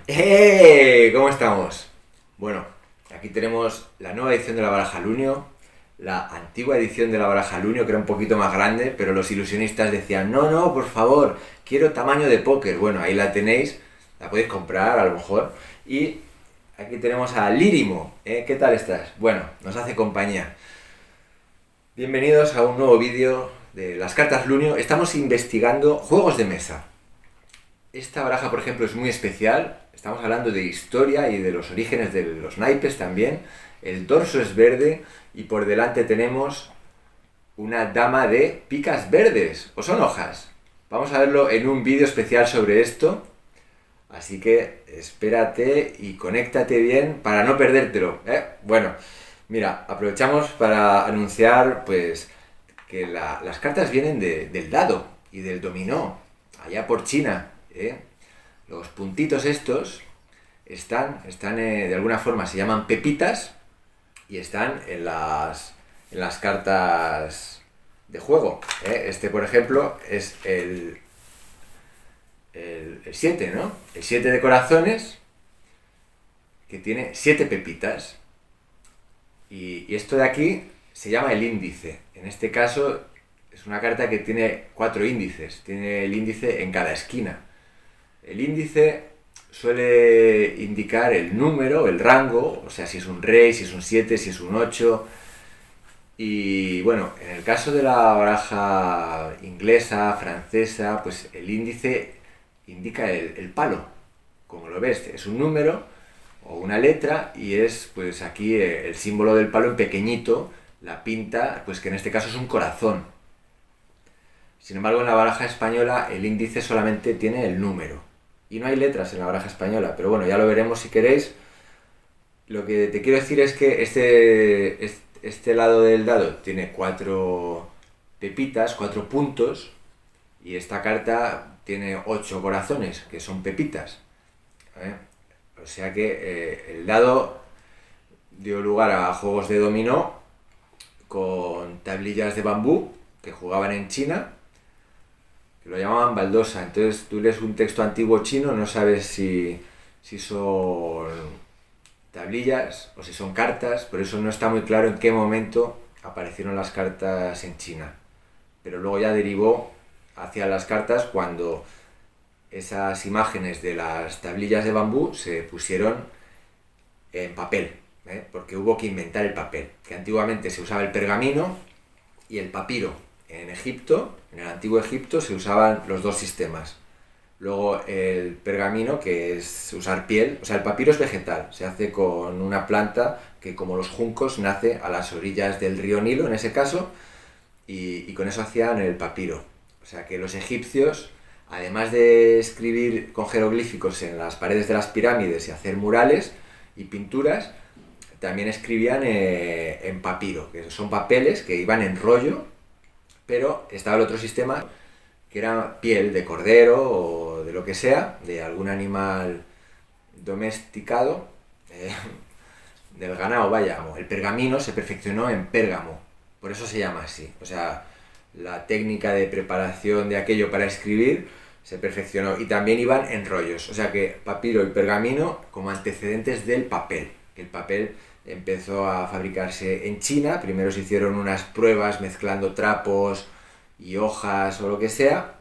¿Cómo estamos? Bueno, aquí tenemos la nueva edición de la baraja Lunio, la antigua edición de la baraja Lunio, que era un poquito más grande, pero los ilusionistas decían, no, no, por favor, quiero tamaño de póker. Bueno, ahí la tenéis, la podéis comprar a lo mejor. Y aquí tenemos a Lirimo, ¿eh? ¿Qué tal estás? Bueno, nos hace compañía. Bienvenidos a un nuevo vídeo de las cartas Lunio. Estamos investigando juegos de mesa. Esta baraja, por ejemplo, es muy especial. Estamos hablando de historia y de los orígenes de los naipes también. El dorso es verde y por delante tenemos una dama de picas verdes. ¿O son hojas? Vamos a verlo en un vídeo especial sobre esto. Así que espérate y conéctate bien para no perdértelo, ¿eh? Bueno, mira, aprovechamos para anunciar pues que las cartas vienen del dado y del dominó, allá por China, ¿eh? Los puntitos estos están de alguna forma se llaman pepitas y están en las cartas de juego, ¿eh? Este, por ejemplo, es el 7, ¿no? El 7 de corazones, que tiene 7 pepitas. Y esto de aquí se llama el índice. En este caso es una carta que tiene 4 índices. Tiene el índice en cada esquina. El índice suele indicar el número, el rango, o sea, si es un rey, si es un 7, si es un 8. Y bueno, en el caso de la baraja inglesa, francesa, pues el índice indica el palo. Como lo ves, es un número o una letra y es pues aquí el símbolo del palo en pequeñito, la pinta, pues que en este caso es un corazón. Sin embargo, en la baraja española el índice solamente tiene el número. Y no hay letras en la baraja española, pero bueno, ya lo veremos si queréis. Lo que te quiero decir es que este lado del dado tiene 4 pepitas, 4 puntos, y esta carta tiene 8 corazones, que son pepitas, ¿eh? O sea que el dado dio lugar a juegos de dominó con tablillas de bambú que jugaban en China, que lo llamaban baldosa. Entonces tú lees un texto antiguo chino, no sabes si son tablillas o si son cartas, por eso no está muy claro en qué momento aparecieron las cartas en China. Pero luego ya derivó hacia las cartas cuando esas imágenes de las tablillas de bambú se pusieron en papel, ¿eh? Porque hubo que inventar el papel, que antiguamente se usaba el pergamino y el papiro. En Egipto, en el antiguo Egipto, se usaban los dos sistemas. Luego el pergamino, que es usar piel, o sea, el papiro es vegetal, se hace con una planta que, como los juncos, nace a las orillas del río Nilo, en ese caso, y con eso hacían el papiro. O sea que los egipcios, además de escribir con jeroglíficos en las paredes de las pirámides y hacer murales y pinturas, también escribían en papiro, que son papeles que iban en rollo, pero estaba el otro sistema que era piel de cordero o de lo que sea, de algún animal domesticado, del ganado, vaya. El pergamino se perfeccionó en Pérgamo, por eso se llama así. O sea, la técnica de preparación de aquello para escribir se perfeccionó y también iban en rollos. O sea que papiro y pergamino como antecedentes del papel. El papel empezó a fabricarse en China, primero se hicieron unas pruebas mezclando trapos y hojas o lo que sea,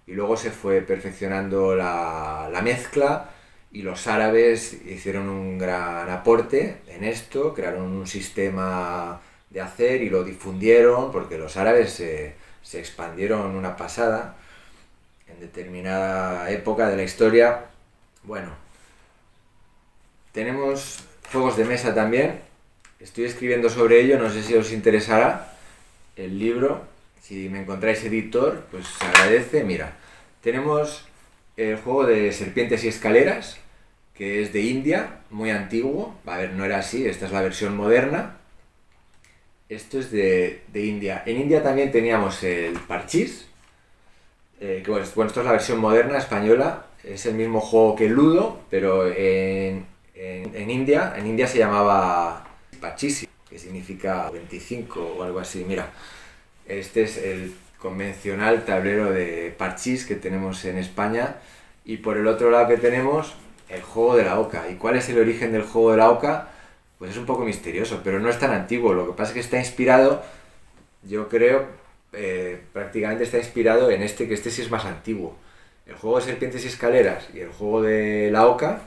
y luego se fue perfeccionando la mezcla y los árabes hicieron un gran aporte en esto, crearon un sistema de hacer y lo difundieron porque los árabes se expandieron una pasada en determinada época de la historia. Bueno, tenemos juegos de mesa también, estoy escribiendo sobre ello, no sé si os interesará el libro. Si me encontráis editor, pues se agradece. Mira, tenemos el juego de serpientes y escaleras, que es de India, muy antiguo. A ver, no era así, esta es la versión moderna. Esto es de India. En India también teníamos el parchís, que bueno, esto es la versión moderna española. Es el mismo juego que el Ludo, pero en India se llamaba Pachisi, que significa 25 o algo así. Mira, este es el convencional tablero de parchís que tenemos en España, y por el otro lado que tenemos el juego de la oca. ¿Y cuál es el origen del juego de la oca? Pues es un poco misterioso, pero no es tan antiguo. Lo que pasa es que está inspirado, yo creo, prácticamente está inspirado en que este sí es más antiguo. El juego de serpientes y escaleras y el juego de la oca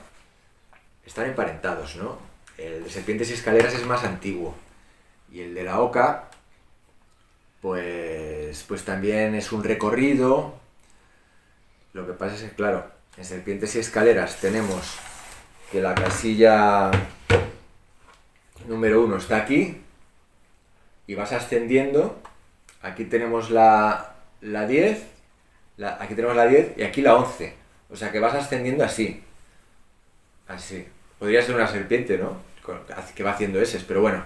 están emparentados, ¿no? El de serpientes y escaleras es más antiguo. Y el de la oca, pues también es un recorrido. Lo que pasa es que, claro, en serpientes y escaleras tenemos que la casilla número 1 está aquí y vas ascendiendo. Aquí tenemos la 10, aquí tenemos la 10 y aquí la 11. O sea que vas ascendiendo así. Así. Podría ser una serpiente, ¿no? Que va haciendo S, pero bueno.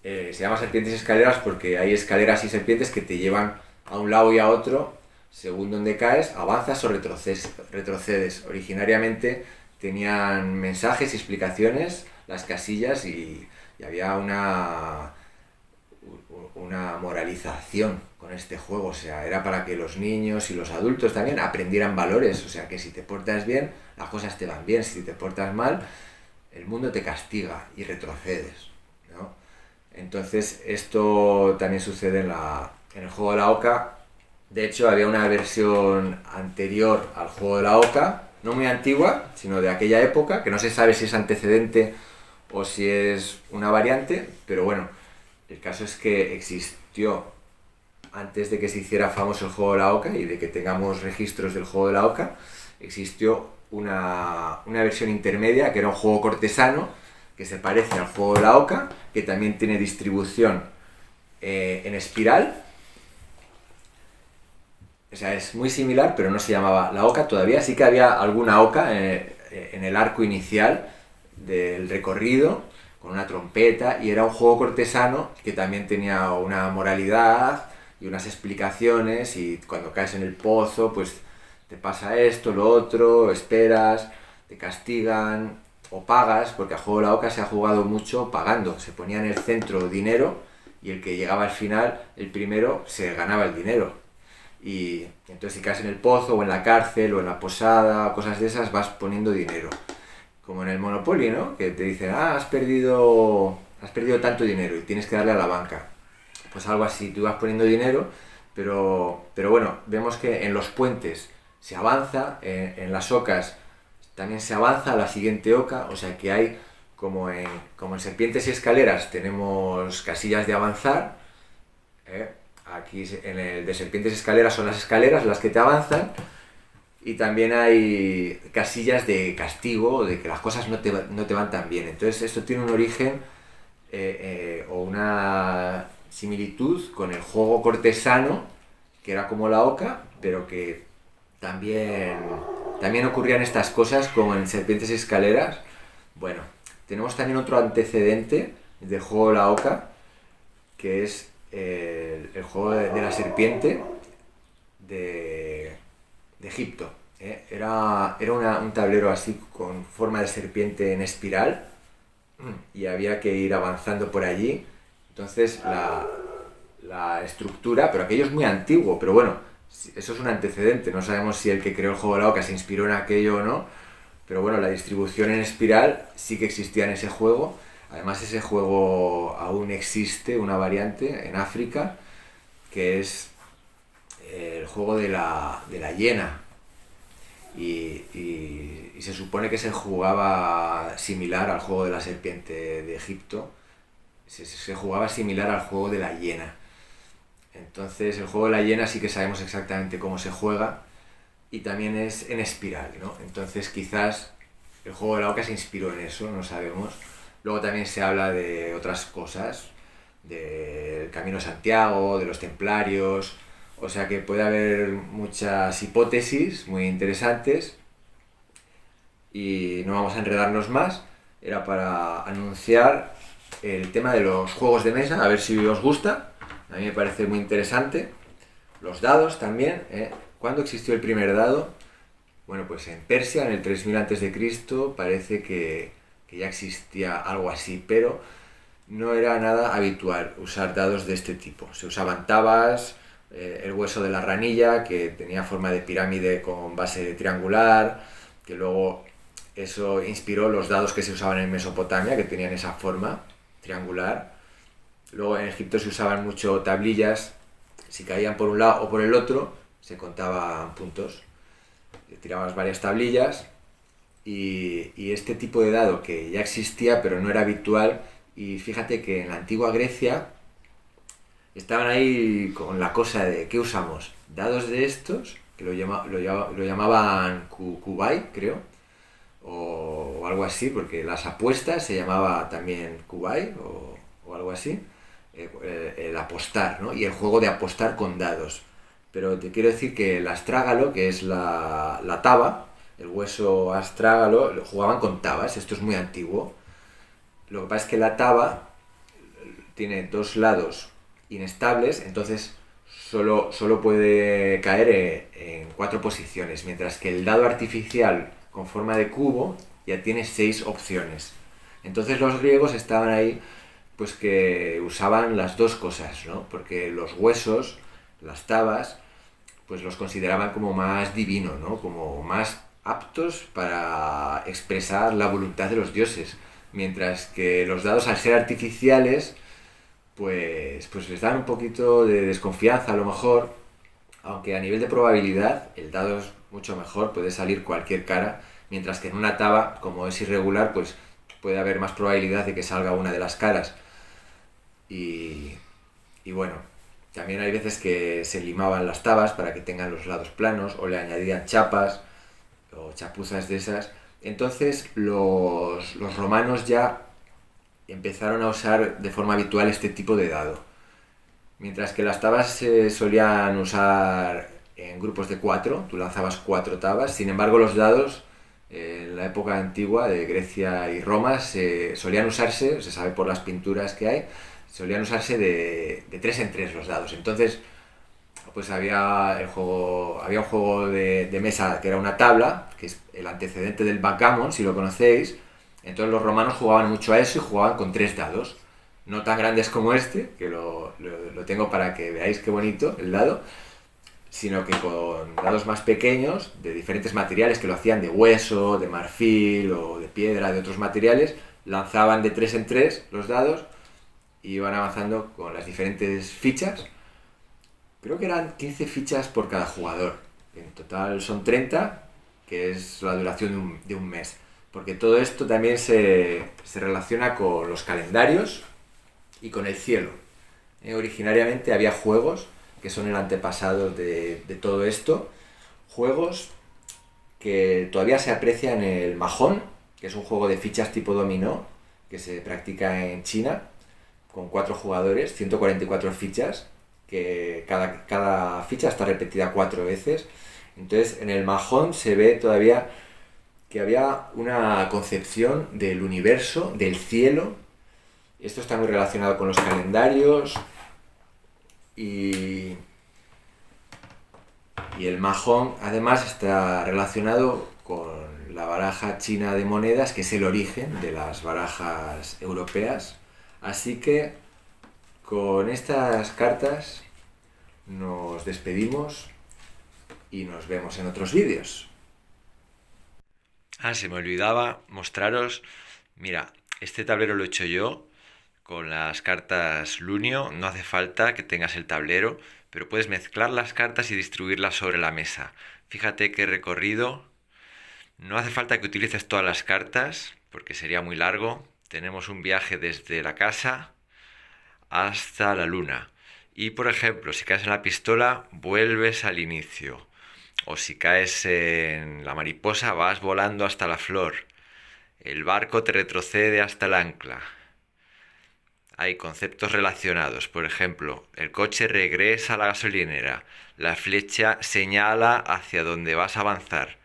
Se llama serpientes y escaleras porque hay escaleras y serpientes que te llevan a un lado y a otro. Según donde caes, avanzas o retrocedes. Originariamente tenían mensajes y explicaciones las casillas y había una moralización con este juego. O sea, era para que los niños y los adultos también aprendieran valores. O sea, que si te portas bien, las cosas te van bien. Si te portas mal, el mundo te castiga y retrocedes, ¿no? Entonces, esto también sucede en el juego de la oca. De hecho, había una versión anterior al juego de la oca, no muy antigua, sino de aquella época, que no se sabe si es antecedente o si es una variante, pero bueno, el caso es que existió antes de que se hiciera famoso el juego de la oca y de que tengamos registros del juego de la oca, existió una versión intermedia que era un juego cortesano que se parece al juego de la oca, que también tiene distribución en espiral. O sea, es muy similar, pero no se llamaba la oca todavía. Sí que había alguna oca en el arco inicial del recorrido, con una trompeta, y era un juego cortesano que también tenía una moralidad y unas explicaciones, y cuando caes en el pozo, pues te pasa esto, lo otro, esperas, te castigan o pagas, porque a juego de la oca se ha jugado mucho pagando. Se ponía en el centro dinero y el que llegaba al final, el primero, se ganaba el dinero. Y entonces si caes en el pozo o en la cárcel o en la posada o cosas de esas, vas poniendo dinero. Como en el Monopoly, ¿no? Que te dicen, has perdido tanto dinero y tienes que darle a la banca. Pues algo así, tú vas poniendo dinero, pero bueno, vemos que en los puentes se avanza, en las ocas también se avanza a la siguiente oca, o sea que hay, como en serpientes y escaleras tenemos casillas de avanzar, aquí en el de serpientes y escaleras son las escaleras las que te avanzan, y también hay casillas de castigo, de que las cosas no te van tan bien. Entonces esto tiene un origen o una similitud con el juego cortesano, que era como la oca, pero que también ocurrían estas cosas como en serpientes y escaleras. Bueno, tenemos también otro antecedente del juego de la oca, que es el juego de la serpiente de Egipto. Era un tablero así con forma de serpiente en espiral y había que ir avanzando por allí. Entonces la estructura, pero aquello es muy antiguo, pero bueno, eso es un antecedente. No sabemos si el que creó el juego de la oca se inspiró en aquello o no, pero bueno, la distribución en espiral sí que existía en ese juego. Además, ese juego aún existe, una variante en África, que es el juego de la hiena. Y se supone que se jugaba similar al juego de la serpiente de Egipto. Se jugaba similar al juego de la hiena. Entonces, el juego de la hiena sí que sabemos exactamente cómo se juega. Y también es en espiral, ¿no? Entonces, quizás el juego de la oca se inspiró en eso, no sabemos. Luego también se habla de otras cosas, del Camino de Santiago, de los templarios. O sea que puede haber muchas hipótesis muy interesantes y no vamos a enredarnos más. Era para anunciar el tema de los juegos de mesa, a ver si os gusta. A mí me parece muy interesante. Los dados también, ¿eh? ¿Cuándo existió el primer dado? Bueno, pues en Persia, en el 3000 a.C., parece que ya existía algo así, pero no era nada habitual usar dados de este tipo. Se usaban tabas, el hueso de la ranilla, que tenía forma de pirámide con base triangular, que luego eso inspiró los dados que se usaban en Mesopotamia, que tenían esa forma triangular. Luego en Egipto se usaban mucho tablillas, si caían por un lado o por el otro, se contaban puntos. Tirabas varias tablillas y este tipo de dado que ya existía pero no era habitual, y fíjate que en la antigua Grecia estaban ahí con la cosa de ¿qué usamos? Dados de estos, que lo llamaban kubai, creo, o algo así, porque las apuestas se llamaba también kubai o algo así, el apostar, ¿no? Y el juego de apostar con dados. Pero te quiero decir que el astrágalo, que es la taba, el hueso astrágalo, lo jugaban con tabas, esto es muy antiguo. Lo que pasa es que la taba tiene dos lados inestables, entonces solo puede caer en cuatro posiciones, mientras que el dado artificial con forma de cubo ya tiene 6 opciones. Entonces los griegos estaban ahí, pues que usaban las dos cosas, ¿no? Porque los huesos, las tabas, pues los consideraban como más divino, ¿no? Como más aptos para expresar la voluntad de los dioses, mientras que los dados, al ser artificiales, pues les dan un poquito de desconfianza a lo mejor, aunque a nivel de probabilidad el dado es mucho mejor, puede salir cualquier cara, mientras que en una taba, como es irregular, pues puede haber más probabilidad de que salga una de las caras. Y, y bueno, también hay veces que se limaban las tabas para que tengan los lados planos, o le añadían chapas o chapuzas de esas. Entonces los romanos ya empezaron a usar de forma habitual este tipo de dado. Mientras que las tabas se solían usar en grupos de 4, tú lanzabas 4 tabas, sin embargo los dados en la época antigua de Grecia y Roma solían usarse, se sabe por las pinturas que hay, solían usarse de 3 en 3 los dados. Entonces pues había un juego de mesa que era una tabla, que es el antecedente del backgammon, si lo conocéis. Entonces los romanos jugaban mucho a eso y jugaban con 3 dados, no tan grandes como este, que lo tengo para que veáis qué bonito el dado, sino que con dados más pequeños, de diferentes materiales, que lo hacían de hueso, de marfil o de piedra, de otros materiales, lanzaban de 3 en 3 los dados y iban avanzando con las diferentes fichas. Creo que eran 15 fichas por cada jugador. En total son 30, que es la duración de un mes. Porque todo esto también se relaciona con los calendarios y con el cielo. Originariamente había juegos que son el antepasado de todo esto. Juegos que todavía se aprecian en el Mahjong, que es un juego de fichas tipo dominó, que se practica en China, con 4 jugadores, 144 fichas, que cada ficha está repetida 4 veces. Entonces en el Mahjong se ve todavía que había una concepción del universo, del cielo. Esto está muy relacionado con los calendarios y el Mahjong además está relacionado con la baraja china de monedas, que es el origen de las barajas europeas. Así que con estas cartas nos despedimos y nos vemos en otros vídeos. Se me olvidaba mostraros, mira, este tablero lo he hecho yo con las cartas Lunio, no hace falta que tengas el tablero, pero puedes mezclar las cartas y distribuirlas sobre la mesa. Fíjate qué recorrido, no hace falta que utilices todas las cartas porque sería muy largo. Tenemos un viaje desde la casa hasta la luna. Y por ejemplo, si caes en la pistola, vuelves al inicio. O si caes en la mariposa, vas volando hasta la flor. El barco te retrocede hasta el ancla. Hay conceptos relacionados. Por ejemplo, el coche regresa a la gasolinera. La flecha señala hacia dónde vas a avanzar.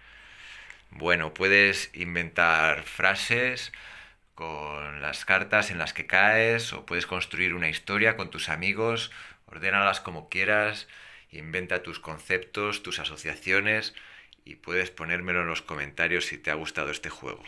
Bueno, puedes inventar frases con las cartas en las que caes, o puedes construir una historia con tus amigos. Ordénalas como quieras, inventa tus conceptos, tus asociaciones, y puedes ponérmelo en los comentarios si te ha gustado este juego.